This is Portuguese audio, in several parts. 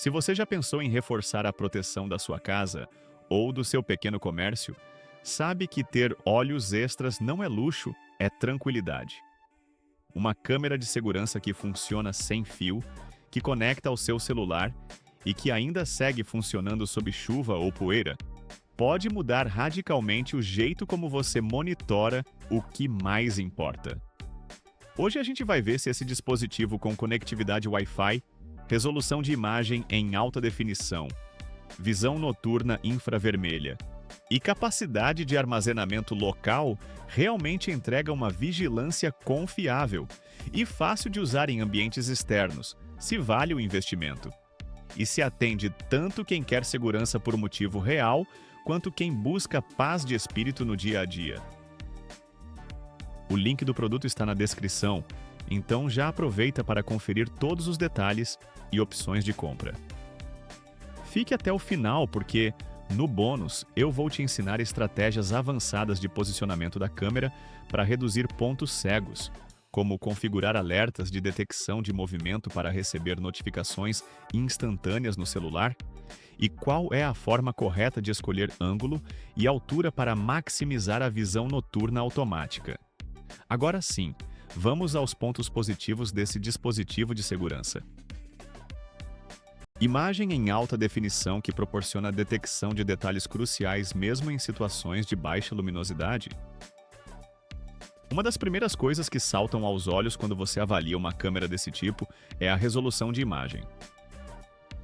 Se você já pensou em reforçar a proteção da sua casa ou do seu pequeno comércio, sabe que ter olhos extras não é luxo, é tranquilidade. Uma câmera de segurança que funciona sem fio, que conecta ao seu celular e que ainda segue funcionando sob chuva ou poeira, pode mudar radicalmente o jeito como você monitora o que mais importa. Hoje a gente vai ver se esse dispositivo com conectividade Wi-Fi, resolução de imagem em alta definição, visão noturna infravermelha e capacidade de armazenamento local realmente entrega uma vigilância confiável e fácil de usar em ambientes externos, se vale o investimento. E se atende tanto quem quer segurança por motivo real, quanto quem busca paz de espírito no dia a dia. O link do produto está na descrição, então já aproveita para conferir todos os detalhes e opções de compra. Fique até o final porque, no bônus, eu vou te ensinar estratégias avançadas de posicionamento da câmera para reduzir pontos cegos, como configurar alertas de detecção de movimento para receber notificações instantâneas no celular, e qual é a forma correta de escolher ângulo e altura para maximizar a visão noturna automática. Agora sim, vamos aos pontos positivos desse dispositivo de segurança. Imagem em alta definição que proporciona a detecção de detalhes cruciais mesmo em situações de baixa luminosidade. Uma das primeiras coisas que saltam aos olhos quando você avalia uma câmera desse tipo é a resolução de imagem.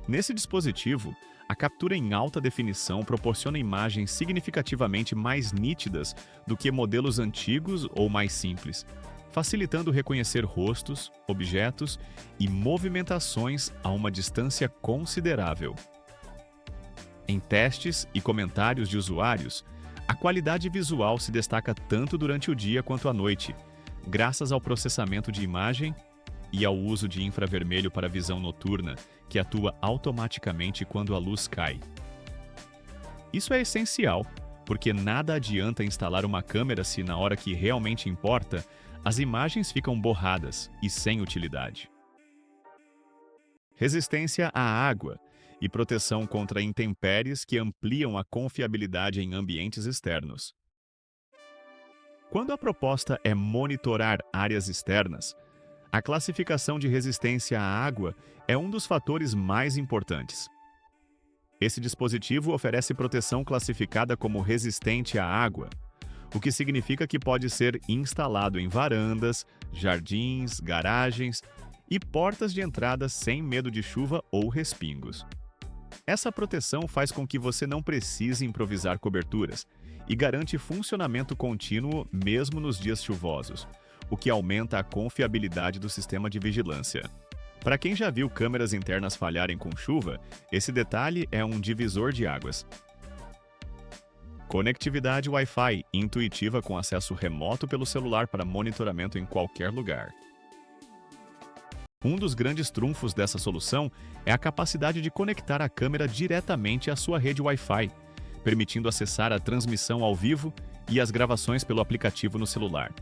Nesse dispositivo, a captura em alta definição proporciona imagens significativamente mais nítidas do que modelos antigos ou mais simples, facilitando reconhecer rostos, objetos e movimentações a uma distância considerável. Em testes e comentários de usuários, a qualidade visual se destaca tanto durante o dia quanto à noite, graças ao processamento de imagem e ao uso de infravermelho para visão noturna, que atua automaticamente quando a luz cai. Isso é essencial, porque nada adianta instalar uma câmera se, na hora que realmente importa, as imagens ficam borradas e sem utilidade. Resistência à água e proteção contra intempéries que ampliam a confiabilidade em ambientes externos. Quando a proposta é monitorar áreas externas, a classificação de resistência à água é um dos fatores mais importantes. Esse dispositivo oferece proteção classificada como resistente à água, o que significa que pode ser instalado em varandas, jardins, garagens e portas de entrada sem medo de chuva ou respingos. Essa proteção faz com que você não precise improvisar coberturas e garante funcionamento contínuo mesmo nos dias chuvosos, o que aumenta a confiabilidade do sistema de vigilância. Para quem já viu câmeras internas falharem com chuva, esse detalhe é um divisor de águas. Conectividade Wi-Fi intuitiva com acesso remoto pelo celular para monitoramento em qualquer lugar. Um dos grandes trunfos dessa solução é a capacidade de conectar a câmera diretamente à sua rede Wi-Fi, permitindo acessar a transmissão ao vivo e as gravações pelo aplicativo no celular.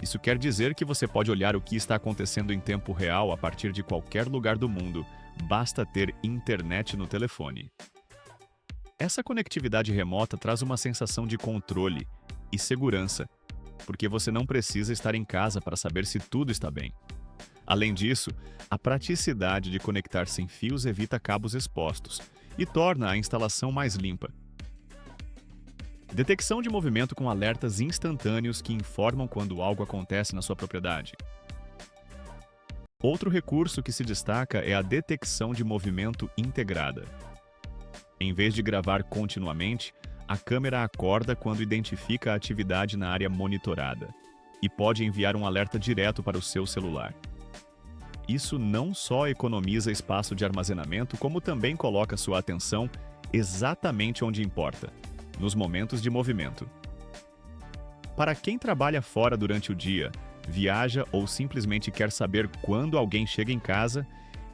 Isso quer dizer que você pode olhar o que está acontecendo em tempo real a partir de qualquer lugar do mundo, basta ter internet no telefone. Essa conectividade remota traz uma sensação de controle e segurança, porque você não precisa estar em casa para saber se tudo está bem. Além disso, a praticidade de conectar sem fios evita cabos expostos e torna a instalação mais limpa. Detecção de movimento com alertas instantâneos que informam quando algo acontece na sua propriedade. Outro recurso que se destaca é a detecção de movimento integrada. Em vez de gravar continuamente, a câmera acorda quando identifica a atividade na área monitorada e pode enviar um alerta direto para o seu celular. Isso não só economiza espaço de armazenamento, como também coloca sua atenção exatamente onde importa, nos momentos de movimento. Para quem trabalha fora durante o dia, viaja ou simplesmente quer saber quando alguém chega em casa,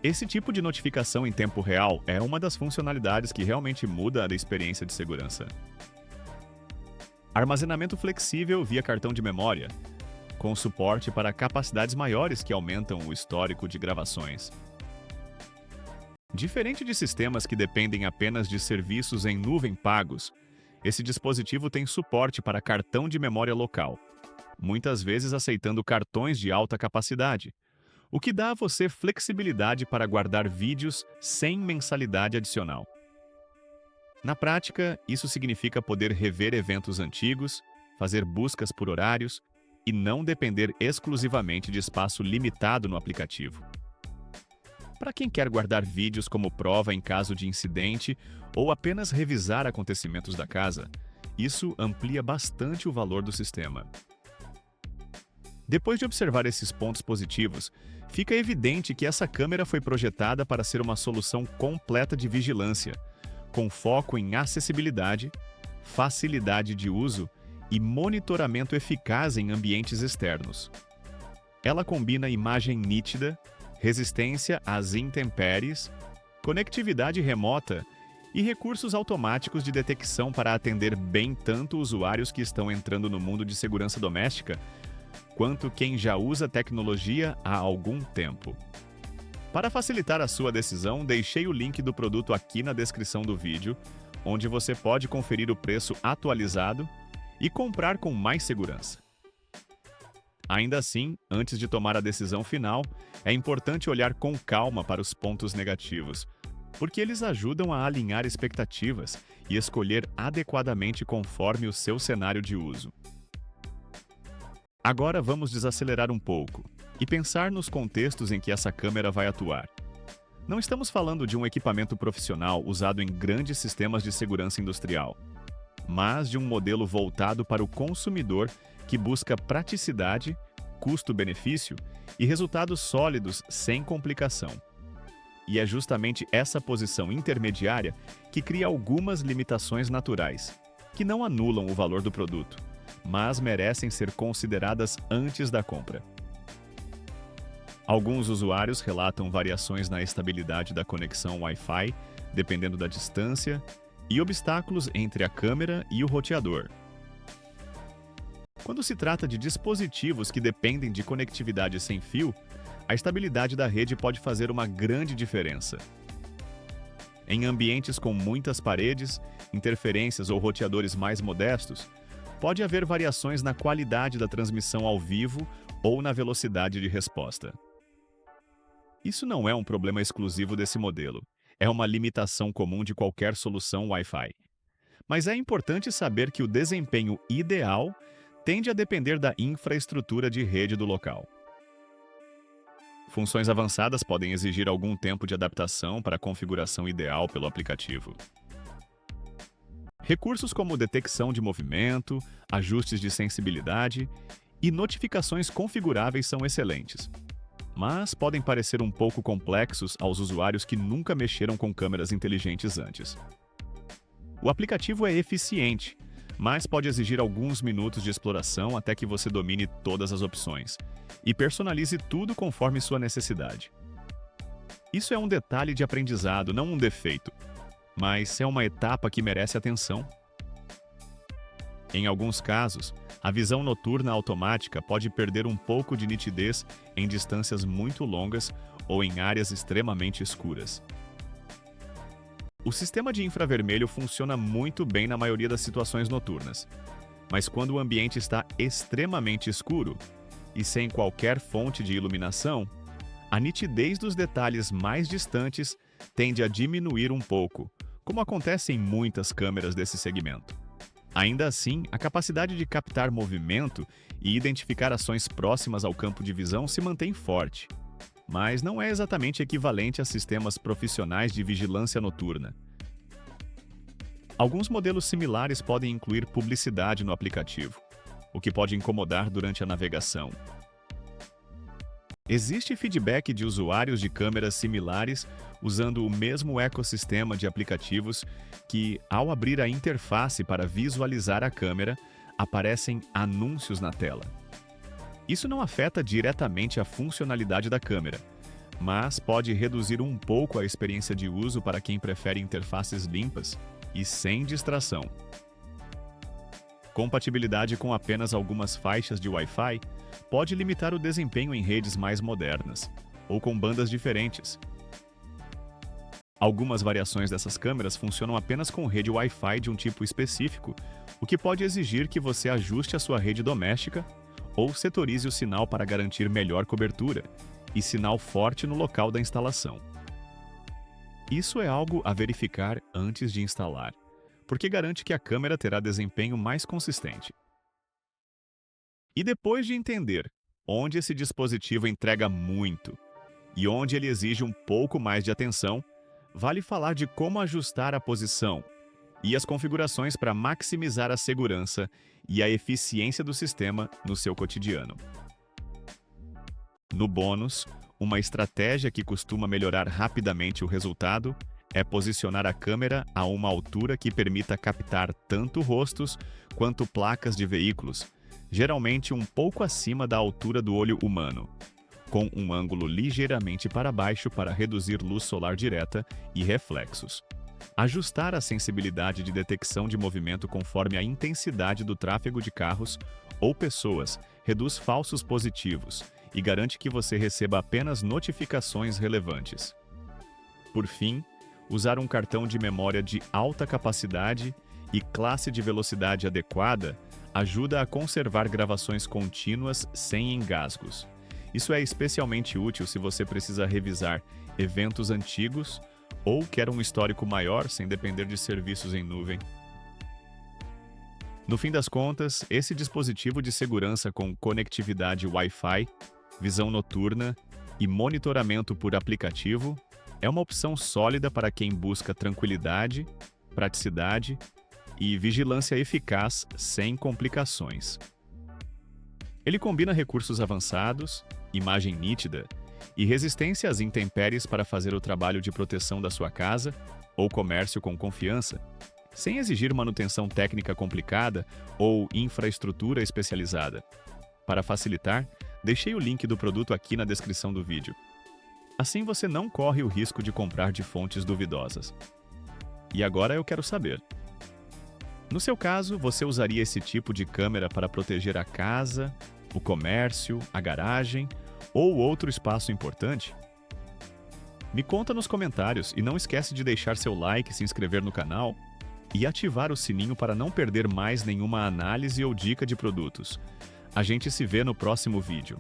esse tipo de notificação em tempo real é uma das funcionalidades que realmente muda a experiência de segurança. Armazenamento flexível via cartão de memória, com suporte para capacidades maiores que aumentam o histórico de gravações. Diferente de sistemas que dependem apenas de serviços em nuvem pagos, esse dispositivo tem suporte para cartão de memória local, muitas vezes aceitando cartões de alta capacidade, o que dá a você flexibilidade para guardar vídeos sem mensalidade adicional. Na prática, isso significa poder rever eventos antigos, fazer buscas por horários e não depender exclusivamente de espaço limitado no aplicativo. Para quem quer guardar vídeos como prova em caso de incidente ou apenas revisar acontecimentos da casa, isso amplia bastante o valor do sistema. Depois de observar esses pontos positivos, fica evidente que essa câmera foi projetada para ser uma solução completa de vigilância, com foco em acessibilidade, facilidade de uso e monitoramento eficaz em ambientes externos. Ela combina imagem nítida, resistência às intempéries, conectividade remota e recursos automáticos de detecção para atender bem tanto usuários que estão entrando no mundo de segurança doméstica, quanto quem já usa tecnologia há algum tempo. Para facilitar a sua decisão, deixei o link do produto aqui na descrição do vídeo, onde você pode conferir o preço atualizado e comprar com mais segurança. Ainda assim, antes de tomar a decisão final, é importante olhar com calma para os pontos negativos, porque eles ajudam a alinhar expectativas e escolher adequadamente conforme o seu cenário de uso. Agora vamos desacelerar um pouco e pensar nos contextos em que essa câmera vai atuar. Não estamos falando de um equipamento profissional usado em grandes sistemas de segurança industrial, mas de um modelo voltado para o consumidor que busca praticidade, custo-benefício e resultados sólidos sem complicação. E é justamente essa posição intermediária que cria algumas limitações naturais, que não anulam o valor do produto, mas merecem ser consideradas antes da compra. Alguns usuários relatam variações na estabilidade da conexão Wi-Fi, dependendo da distância, e obstáculos entre a câmera e o roteador. Quando se trata de dispositivos que dependem de conectividade sem fio, a estabilidade da rede pode fazer uma grande diferença. Em ambientes com muitas paredes, interferências ou roteadores mais modestos, pode haver variações na qualidade da transmissão ao vivo ou na velocidade de resposta. Isso não é um problema exclusivo desse modelo, é uma limitação comum de qualquer solução Wi-Fi. Mas é importante saber que o desempenho ideal tende a depender da infraestrutura de rede do local. Funções avançadas podem exigir algum tempo de adaptação para a configuração ideal pelo aplicativo. Recursos como detecção de movimento, ajustes de sensibilidade e notificações configuráveis são excelentes, mas podem parecer um pouco complexos aos usuários que nunca mexeram com câmeras inteligentes antes. O aplicativo é eficiente, mas pode exigir alguns minutos de exploração até que você domine todas as opções e personalize tudo conforme sua necessidade. Isso é um detalhe de aprendizado, não um defeito, mas é uma etapa que merece atenção. Em alguns casos, a visão noturna automática pode perder um pouco de nitidez em distâncias muito longas ou em áreas extremamente escuras. O sistema de infravermelho funciona muito bem na maioria das situações noturnas, mas quando o ambiente está extremamente escuro e sem qualquer fonte de iluminação, a nitidez dos detalhes mais distantes tende a diminuir um pouco, como acontece em muitas câmeras desse segmento. Ainda assim, a capacidade de captar movimento e identificar ações próximas ao campo de visão se mantém forte, mas não é exatamente equivalente a sistemas profissionais de vigilância noturna. Alguns modelos similares podem incluir publicidade no aplicativo, o que pode incomodar durante a navegação. Existe feedback de usuários de câmeras similares usando o mesmo ecossistema de aplicativos que, ao abrir a interface para visualizar a câmera, aparecem anúncios na tela. Isso não afeta diretamente a funcionalidade da câmera, mas pode reduzir um pouco a experiência de uso para quem prefere interfaces limpas e sem distração. Compatibilidade com apenas algumas faixas de Wi-Fi pode limitar o desempenho em redes mais modernas, ou com bandas diferentes. Algumas variações dessas câmeras funcionam apenas com rede Wi-Fi de um tipo específico, o que pode exigir que você ajuste a sua rede doméstica ou setorize o sinal para garantir melhor cobertura e sinal forte no local da instalação. Isso é algo a verificar antes de instalar, porque garante que a câmera terá desempenho mais consistente. E depois de entender onde esse dispositivo entrega muito e onde ele exige um pouco mais de atenção, vale falar de como ajustar a posição e as configurações para maximizar a segurança e a eficiência do sistema no seu cotidiano. No bônus, uma estratégia que costuma melhorar rapidamente o resultado é posicionar a câmera a uma altura que permita captar tanto rostos quanto placas de veículos, geralmente um pouco acima da altura do olho humano, com um ângulo ligeiramente para baixo para reduzir luz solar direta e reflexos. Ajustar a sensibilidade de detecção de movimento conforme a intensidade do tráfego de carros ou pessoas reduz falsos positivos e garante que você receba apenas notificações relevantes. Por fim, usar um cartão de memória de alta capacidade e classe de velocidade adequada ajuda a conservar gravações contínuas sem engasgos. Isso é especialmente útil se você precisa revisar eventos antigos ou quer um histórico maior sem depender de serviços em nuvem. No fim das contas, esse dispositivo de segurança com conectividade Wi-Fi, visão noturna e monitoramento por aplicativo é uma opção sólida para quem busca tranquilidade, praticidade e vigilância eficaz sem complicações. Ele combina recursos avançados, imagem nítida e resistência às intempéries para fazer o trabalho de proteção da sua casa ou comércio com confiança, sem exigir manutenção técnica complicada ou infraestrutura especializada. Para facilitar, deixei o link do produto aqui na descrição do vídeo. Assim você não corre o risco de comprar de fontes duvidosas. E agora eu quero saber: no seu caso, você usaria esse tipo de câmera para proteger a casa, o comércio, a garagem ou outro espaço importante? Me conta nos comentários e não esquece de deixar seu like, se inscrever no canal e ativar o sininho para não perder mais nenhuma análise ou dica de produtos. A gente se vê no próximo vídeo.